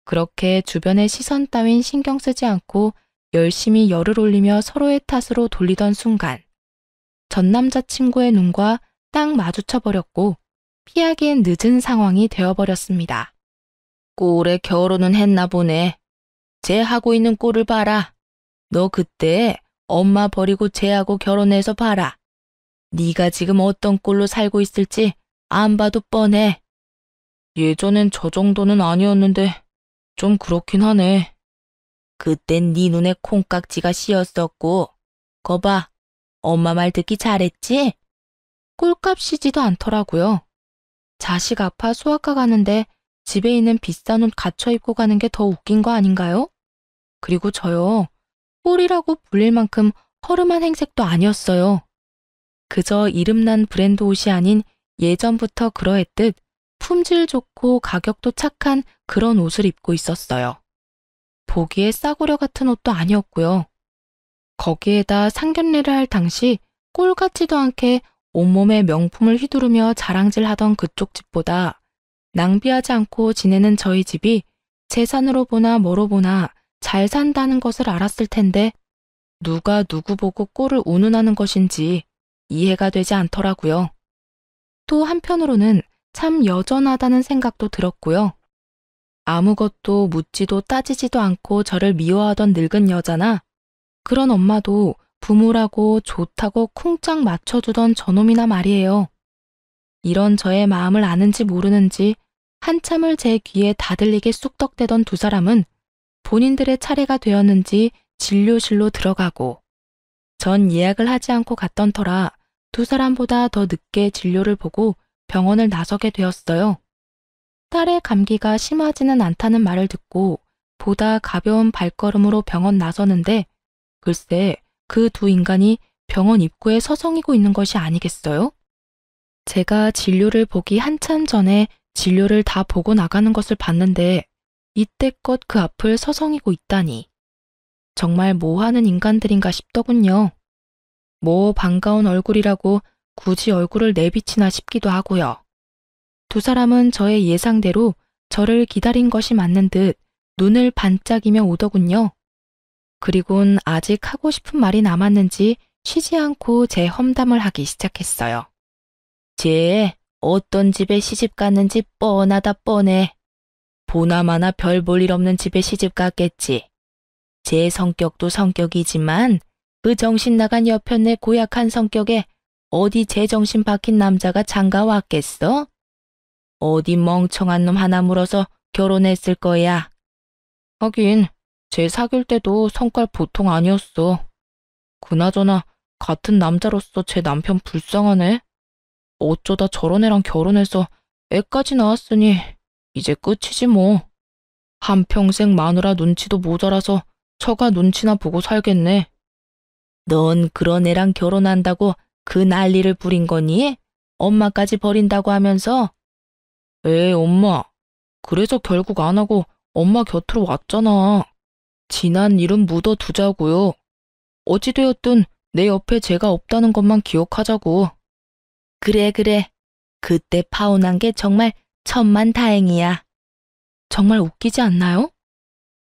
그렇게 주변의 시선 따윈 신경 쓰지 않고 열심히 열을 올리며 서로의 탓으로 돌리던 순간 전 남자친구의 눈과 딱 마주쳐버렸고 피하기엔 늦은 상황이 되어버렸습니다. 꼴에 결혼은 했나 보네. 쟤 하고 있는 꼴을 봐라. 너 그때 엄마 버리고 쟤하고 결혼해서 봐라. 네가 지금 어떤 꼴로 살고 있을지 안 봐도 뻔해. 예전엔 저 정도는 아니었는데 좀 그렇긴 하네. 그땐 네 눈에 콩깍지가 씌었었고 거봐, 엄마 말 듣기 잘했지? 꼴값이지도 않더라고요. 자식 아파 소아과 가는데 집에 있는 비싼 옷 갖춰 입고 가는 게 더 웃긴 거 아닌가요? 그리고 저요, 꼴이라고 불릴 만큼 허름한 행색도 아니었어요. 그저 이름난 브랜드 옷이 아닌 예전부터 그러했듯 품질 좋고 가격도 착한 그런 옷을 입고 있었어요. 보기에 싸구려 같은 옷도 아니었고요. 거기에다 상견례를 할 당시 꼴 같지도 않게 온몸에 명품을 휘두르며 자랑질하던 그쪽 집보다 낭비하지 않고 지내는 저희 집이 재산으로 보나 뭐로 보나 잘 산다는 것을 알았을 텐데 누가 누구 보고 꼴을 운운하는 것인지 이해가 되지 않더라고요. 또 한편으로는 참 여전하다는 생각도 들었고요. 아무것도 묻지도 따지지도 않고 저를 미워하던 늙은 여자나 그런 엄마도 부모라고 좋다고 쿵짝 맞춰주던 저놈이나 말이에요. 이런 저의 마음을 아는지 모르는지 한참을 제 귀에 다들리게 쑥덕대던 두 사람은 본인들의 차례가 되었는지 진료실로 들어가고 전 예약을 하지 않고 갔던 터라 두 사람보다 더 늦게 진료를 보고 병원을 나서게 되었어요. 딸의 감기가 심하지는 않다는 말을 듣고 보다 가벼운 발걸음으로 병원 나서는데 글쎄 그 두 인간이 병원 입구에 서성이고 있는 것이 아니겠어요? 제가 진료를 보기 한참 전에 진료를 다 보고 나가는 것을 봤는데 이때껏 그 앞을 서성이고 있다니. 정말 뭐하는 인간들인가 싶더군요. 뭐 반가운 얼굴이라고 굳이 얼굴을 내비치나 싶기도 하고요. 두 사람은 저의 예상대로 저를 기다린 것이 맞는 듯 눈을 반짝이며 오더군요. 그리곤 아직 하고 싶은 말이 남았는지 쉬지 않고 제 험담을 하기 시작했어요. 쟤 어떤 집에 시집 갔는지 뻔하다 뻔해. 보나마나 별 볼 일 없는 집에 시집 갔겠지. 제 성격도 성격이지만 그 정신 나간 여편네 고약한 성격에 어디 제정신 박힌 남자가 장가 왔겠어? 어디 멍청한 놈 하나 물어서 결혼했을 거야. 하긴 제 사귈 때도 성깔 보통 아니었어. 그나저나 같은 남자로서 제 남편 불쌍하네. 어쩌다 저런 애랑 결혼해서 애까지 낳았으니 이제 끝이지 뭐. 한평생 마누라 눈치도 모자라서 처가 눈치나 보고 살겠네. 넌 그런 애랑 결혼한다고 그 난리를 부린 거니? 엄마까지 버린다고 하면서? 에이 엄마, 그래서 결국 안 하고 엄마 곁으로 왔잖아. 지난 일은 묻어두자고요. 어찌되었든 내 옆에 제가 없다는 것만 기억하자고. 그래. 그때 파혼한 게 정말 천만다행이야. 정말 웃기지 않나요?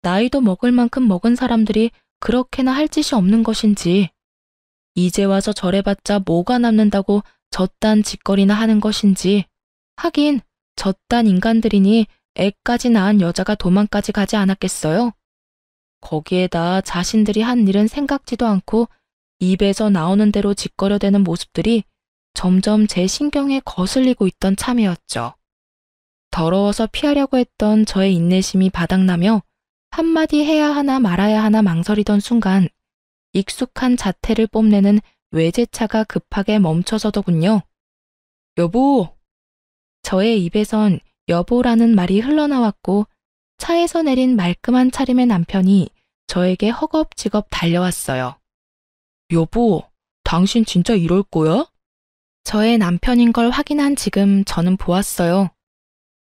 나이도 먹을 만큼 먹은 사람들이 그렇게나 할 짓이 없는 것인지, 이제 와서 저래봤자 뭐가 남는다고 저딴 짓거리나 하는 것인지, 하긴 저딴 인간들이니 애까지 낳은 여자가 도망까지 가지 않았겠어요? 거기에다 자신들이 한 일은 생각지도 않고 입에서 나오는 대로 짓거려대는 모습들이 점점 제 신경에 거슬리고 있던 참이었죠. 더러워서 피하려고 했던 저의 인내심이 바닥나며 한마디 해야 하나 말아야 하나 망설이던 순간 익숙한 자태를 뽐내는 외제차가 급하게 멈춰서더군요. 여보! 저의 입에선 여보라는 말이 흘러나왔고 차에서 내린 말끔한 차림의 남편이 저에게 허겁지겁 달려왔어요. 여보, 당신 진짜 이럴 거야? 저의 남편인 걸 확인한 지금 저는 보았어요.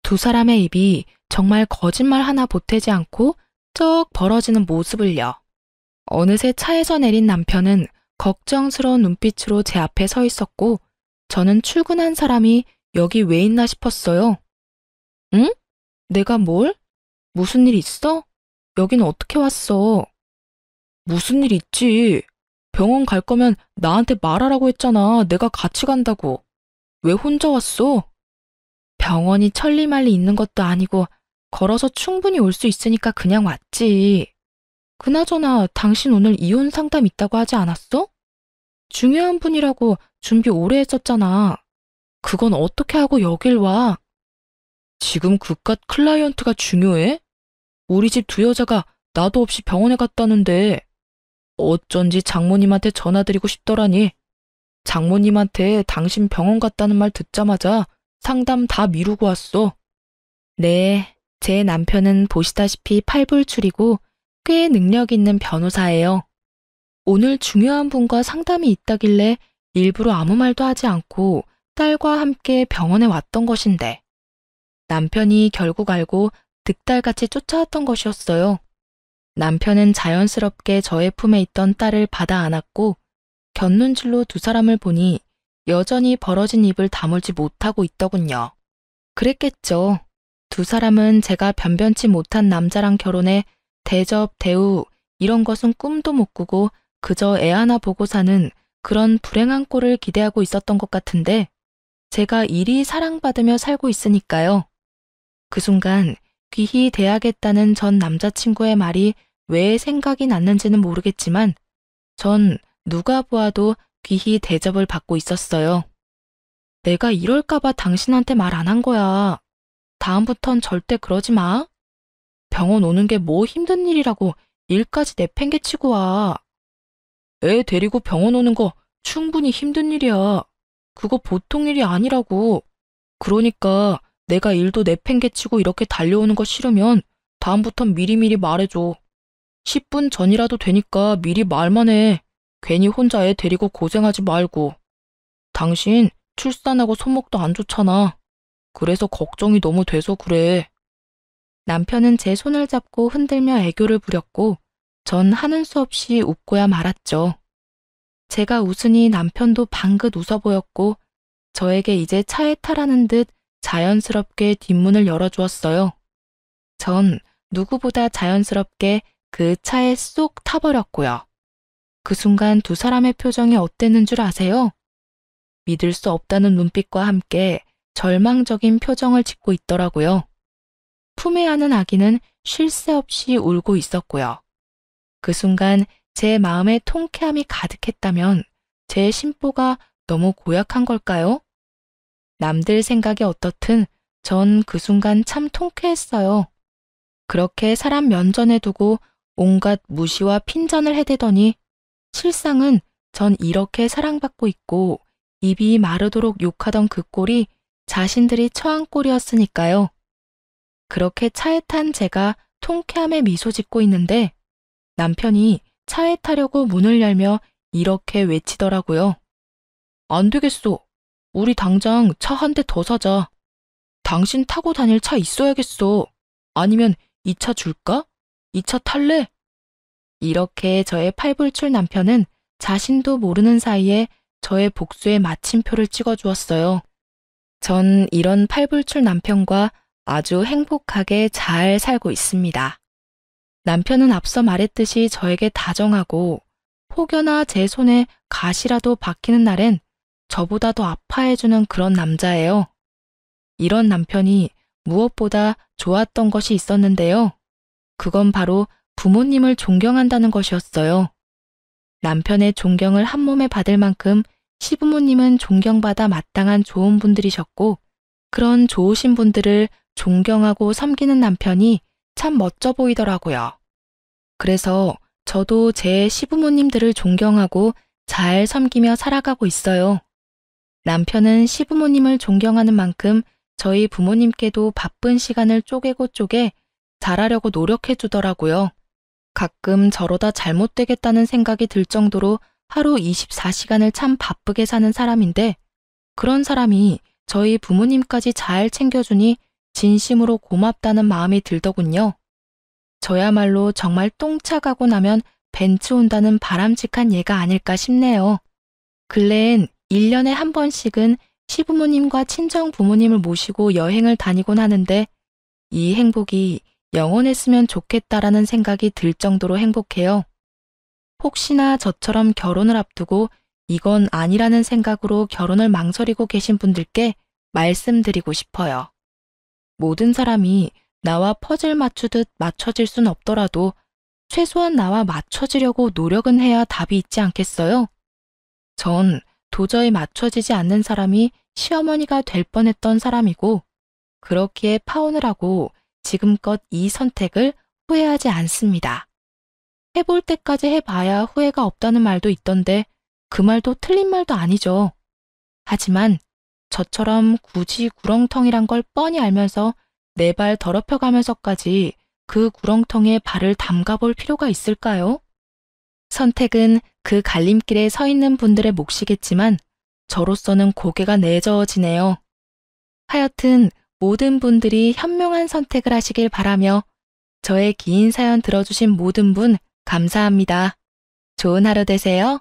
두 사람의 입이 정말 거짓말 하나 보태지 않고 쩍 벌어지는 모습을요. 어느새 차에서 내린 남편은 걱정스러운 눈빛으로 제 앞에 서 있었고 저는 출근한 사람이 여기 왜 있나 싶었어요. 응? 내가 뭘? 무슨 일 있어? 여긴 어떻게 왔어? 무슨 일 있지? 병원 갈 거면 나한테 말하라고 했잖아. 내가 같이 간다고. 왜 혼자 왔어? 병원이 천리말리 있는 것도 아니고 걸어서 충분히 올 수 있으니까 그냥 왔지. 그나저나 당신 오늘 이혼 상담 있다고 하지 않았어? 중요한 분이라고 준비 오래 했었잖아. 그건 어떻게 하고 여길 와? 지금 그깟 클라이언트가 중요해? 우리 집 두 여자가 나도 없이 병원에 갔다는데 어쩐지 장모님한테 전화드리고 싶더라니. 장모님한테 당신 병원 갔다는 말 듣자마자 상담 다 미루고 왔어. 네, 제 남편은 보시다시피 팔불출이고 꽤 능력 있는 변호사예요. 오늘 중요한 분과 상담이 있다길래 일부러 아무 말도 하지 않고 딸과 함께 병원에 왔던 것인데 남편이 결국 알고 득달같이 쫓아왔던 것이었어요. 남편은 자연스럽게 저의 품에 있던 딸을 받아 안았고 곁눈질로 두 사람을 보니 여전히 벌어진 입을 다물지 못하고 있더군요. 그랬겠죠. 두 사람은 제가 변변치 못한 남자랑 결혼해 대접, 대우 이런 것은 꿈도 못 꾸고 그저 애 하나 보고 사는 그런 불행한 꼴을 기대하고 있었던 것 같은데 제가 이리 사랑받으며 살고 있으니까요. 그 순간 귀히 대하겠다는 전 남자친구의 말이 왜 생각이 났는지는 모르겠지만 전 누가 보아도 귀히 대접을 받고 있었어요. 내가 이럴까봐 당신한테 말 안 한 거야. 다음부턴 절대 그러지 마. 병원 오는 게 뭐 힘든 일이라고 일까지 내팽개치고 와. 애 데리고 병원 오는 거 충분히 힘든 일이야. 그거 보통 일이 아니라고. 그러니까 내가 일도 내팽개치고 이렇게 달려오는 거 싫으면 다음부턴 미리미리 말해줘. 10분 전이라도 되니까 미리 말만 해. 괜히 혼자 애 데리고 고생하지 말고. 당신 출산하고 손목도 안 좋잖아. 그래서 걱정이 너무 돼서 그래. 남편은 제 손을 잡고 흔들며 애교를 부렸고 전 하는 수 없이 웃고야 말았죠. 제가 웃으니 남편도 방긋 웃어 보였고 저에게 이제 차에 타라는 듯 자연스럽게 뒷문을 열어주었어요. 전 누구보다 자연스럽게 그 차에 쏙 타버렸고요. 그 순간 두 사람의 표정이 어땠는 줄 아세요? 믿을 수 없다는 눈빛과 함께 절망적인 표정을 짓고 있더라고요. 품에 안은 아기는 쉴 새 없이 울고 있었고요. 그 순간 제 마음에 통쾌함이 가득했다면 제 심보가 너무 고약한 걸까요? 남들 생각이 어떻든 전 그 순간 참 통쾌했어요. 그렇게 사람 면전에 두고 온갖 무시와 핀잔을 해대더니 실상은 전 이렇게 사랑받고 있고 입이 마르도록 욕하던 그 꼴이 자신들이 처한 꼴이었으니까요. 그렇게 차에 탄 제가 통쾌함에 미소 짓고 있는데 남편이 차에 타려고 문을 열며 이렇게 외치더라고요. 안 되겠어. 우리 당장 차 한 대 더 사자. 당신 타고 다닐 차 있어야겠어. 아니면 이 차 줄까? 이 차 탈래? 이렇게 저의 팔불출 남편은 자신도 모르는 사이에 저의 복수의 마침표를 찍어주었어요. 전 이런 팔불출 남편과 아주 행복하게 잘 살고 있습니다. 남편은 앞서 말했듯이 저에게 다정하고 혹여나 제 손에 가시라도 박히는 날엔 저보다 더 아파해주는 그런 남자예요. 이런 남편이 무엇보다 좋았던 것이 있었는데요. 그건 바로 부모님을 존경한다는 것이었어요. 남편의 존경을 한 몸에 받을 만큼 시부모님은 존경받아 마땅한 좋은 분들이셨고 그런 좋으신 분들을 존경하고 섬기는 남편이 참 멋져 보이더라고요. 그래서 저도 제 시부모님들을 존경하고 잘 섬기며 살아가고 있어요. 남편은 시부모님을 존경하는 만큼 저희 부모님께도 바쁜 시간을 쪼개고 쪼개 잘하려고 노력해 주더라고요. 가끔 저러다 잘못되겠다는 생각이 들 정도로 하루 24시간을 참 바쁘게 사는 사람인데 그런 사람이 저희 부모님까지 잘 챙겨주니 진심으로 고맙다는 마음이 들더군요. 저야말로 정말 똥차 가고 나면 벤츠 온다는 바람직한 예가 아닐까 싶네요. 근래엔 1년에 한 번씩은 시부모님과 친정 부모님을 모시고 여행을 다니곤 하는데 이 행복이 영원했으면 좋겠다라는 생각이 들 정도로 행복해요. 혹시나 저처럼 결혼을 앞두고 이건 아니라는 생각으로 결혼을 망설이고 계신 분들께 말씀드리고 싶어요. 모든 사람이 나와 퍼즐 맞추듯 맞춰질 순 없더라도 최소한 나와 맞춰지려고 노력은 해야 답이 있지 않겠어요? 전 도저히 맞춰지지 않는 사람이 시어머니가 될 뻔했던 사람이고 그렇기에 파혼을 하고 지금껏 이 선택을 후회하지 않습니다. 해볼 때까지 해봐야 후회가 없다는 말도 있던데 그 말도 틀린 말도 아니죠. 하지만 저처럼 굳이 구렁텅이란 걸 뻔히 알면서 내 발 더럽혀가면서까지 그 구렁텅이에 발을 담가볼 필요가 있을까요? 선택은 그 갈림길에 서 있는 분들의 몫이겠지만 저로서는 고개가 내저어지네요. 하여튼 모든 분들이 현명한 선택을 하시길 바라며 저의 긴 사연 들어주신 모든 분 감사합니다. 좋은 하루 되세요.